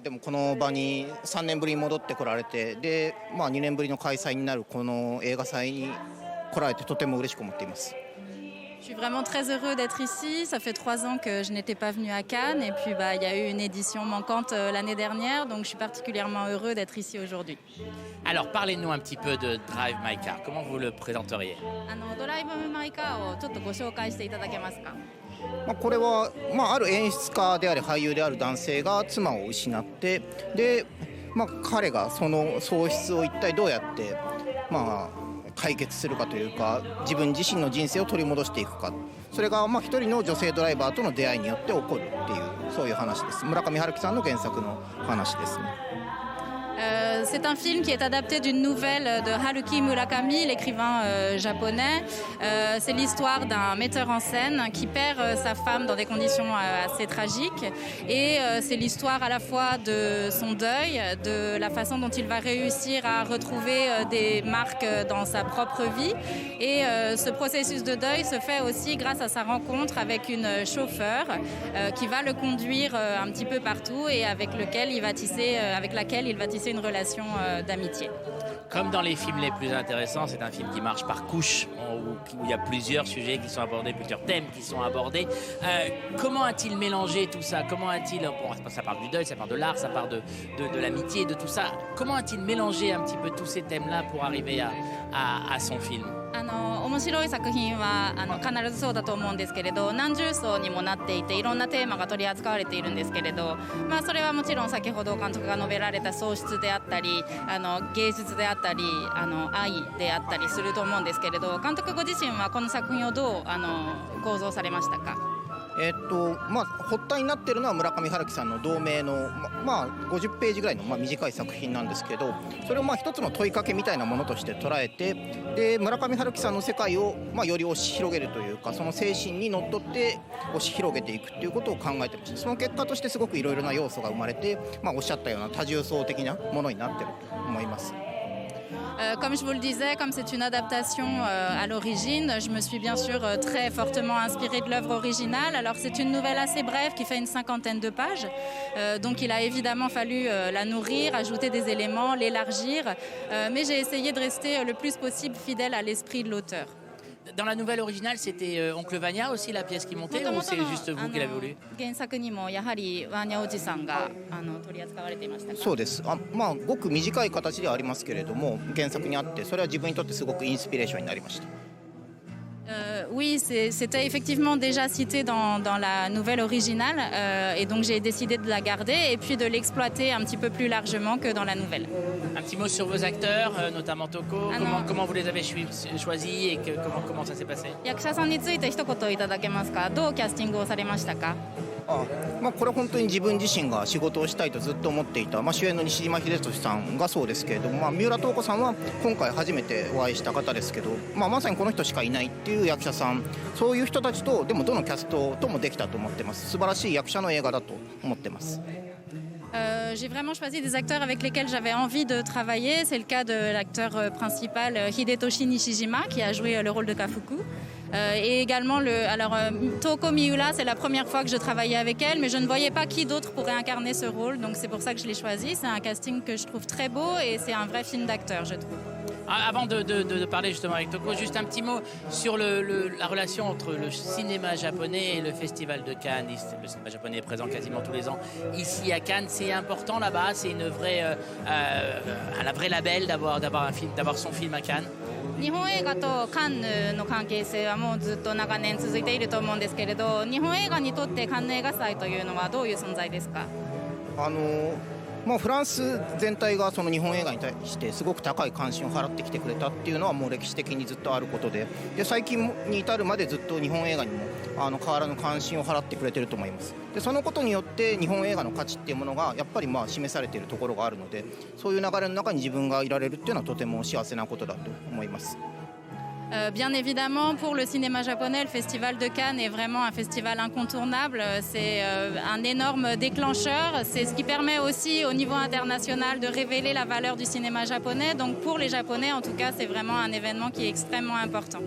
でもこの場に3年ぶりに戻ってこられて、で、2年ぶりの開催になるこの映画祭に来られてとても嬉しく思っています。Je suis vraiment très heureux d'être ici. Ça fait 3 ans que je n'étais pas venue à Cannes et puis il y a eu une édition manquante l'année dernière, donc je suis particulièrement heureux d'être ici aujourd'hui. Alors, parlez-nous un petit peu de Drive My Car. Comment vous le présenteriez? ドライブ・マイ・カーをちょっとご紹介していただけますか？これは、ある演出家であり俳優である男性が妻を失って、で、彼がその喪失を一体どうやって、解決するかというか、自分自身の人生を取り戻していくか、それが一人の女性ドライバーとの出会いによって起こるっていう、そういう話です。村上春樹さんの原作の話ですね。C'est un film qui est adapté d'une nouvelle de Haruki Murakami, l'écrivain japonais. C'est l'histoire d'un metteur en scène qui perd sa femme dans des conditions assez tragiques. Et c'est l'histoire à la fois de son deuil, de la façon dont il va réussir à retrouver des marques dans sa propre vie. Et ce processus de deuil se fait aussi grâce à sa rencontre avec une chauffeur qui va le conduire un petit peu partout et avec laquelle il va tisser une relation d'amitié. Comme dans les films les plus intéressants, c'est un film qui marche par couches, où il y a plusieurs sujets qui sont abordés, plusieurs thèmes qui sont abordés. Comment a-t-il mélangé tout ça? Comment a-t-il, ça parle du deuil, ça parle de l'art, ça parle de l'amitié, de tout ça. Comment a-t-il mélangé un petit peu tous ces thèmes-là pour arriver à son film? 面白い作品は必ずそうだと思うんですけれど、何重層にもなっていていろんなテーマが取り扱われているんですけれど、それはもちろん先ほど監督が述べられた喪失であったり芸術であったり愛であったりすると思うんですけれど、監督ご自身はこの作品をどう構造されましたか？発端になっているのは村上春樹さんの同名の、50ページぐらいの、短い作品なんですけど、それを一つの問いかけみたいなものとして捉えて、で村上春樹さんの世界を、より押し広げるというか、その精神にのっとって押し広げていくっていうことを考えてました。その結果としてすごくいろいろな要素が生まれて、おっしゃったような多重層的なものになっていると思います。Comme je vous le disais, comme c'est une adaptation à l'origine, je me suis bien sûr très fortement inspirée de l'œuvre originale. Alors c'est une nouvelle assez brève qui fait une 50aine de pages, donc il a évidemment fallu la nourrir, ajouter des éléments, l'élargir, mais j'ai essayé de rester le plus possible fidèle à l'esprit de l'auteur. Dans la nouvelle originale, c'était Oncle Vania aussi la pièce qui montait, ou c'est juste vous qui l'avez voulu? 原作にもやはりワーニャおじさんが取り扱われていましたか？そうです。ごく短い形ではありますけれども、原作にあってそれは自分にとってすごくインスピレーションになりました。Oui, c'était effectivement déjà cité dans la nouvelle originale et donc j'ai décidé de la garder et puis de l'exploiter un petit peu plus largement que dans la nouvelle. Un petit mot sur vos acteurs, notamment Toko. Comment vous les avez choisis et comment ça s'est passé? 役者さんについて一言いただけますか？どうキャスティングをされましたか？これ本当に自分自身が仕事をしたいとずっと思っていた、主演の西島秀俊さんがそうですけれども、三浦透子さんは今回初めてお会いした方ですけど、まさにこの人しかいないっていう役者さん、そういう人たちとでもどのキャストともできたと思ってます。素晴らしい役者の映画だと思ってます。J'ai vraiment choisi des acteurs avec lesquels j'avais envie de travailler. C'est le cas de l'acteur principal Hidetoshi Nishijima qui a joué le rôle de Kafuku. Et également, Toko Miura, c'est la première fois que je travaillais avec elle, mais je ne voyais pas qui d'autre pourrait incarner ce rôle, donc c'est pour ça que je l'ai choisi. C'est un casting que je trouve très beau et c'est un vrai film d'acteur, je trouve. Avant de parler justement avec Toko, juste un petit mot sur la relation entre le cinéma japonais et le Festival de Cannes. Le cinéma japonais est présent quasiment tous les ans ici à Cannes. C'est important là-bas, c'est un vrai label d'avoir son film à Cannes. 日本映画とカンヌの関係性はもうずっと長年続いていると思うんですけれど、日本映画にとってカンヌ映画祭というのはどういう存在ですか？フランス全体がその日本映画に対してすごく高い関心を払ってきてくれたっていうのはもう歴史的にずっとあることで、最近に至るまでずっと日本映画にも変わらぬ関心を払ってくれてると思います。でそのことによって日本映画の価値っていうものがやっぱり示されているところがあるので、そういう流れの中に自分がいられるっていうのはとても幸せなことだと思います。Bien évidemment, pour le cinéma japonais, le Festival de Cannes est vraiment un festival incontournable. C'est un énorme déclencheur. C'est ce qui permet aussi au niveau international de révéler la valeur du cinéma japonais. Donc pour les Japonais, en tout cas, c'est vraiment un événement qui est extrêmement important.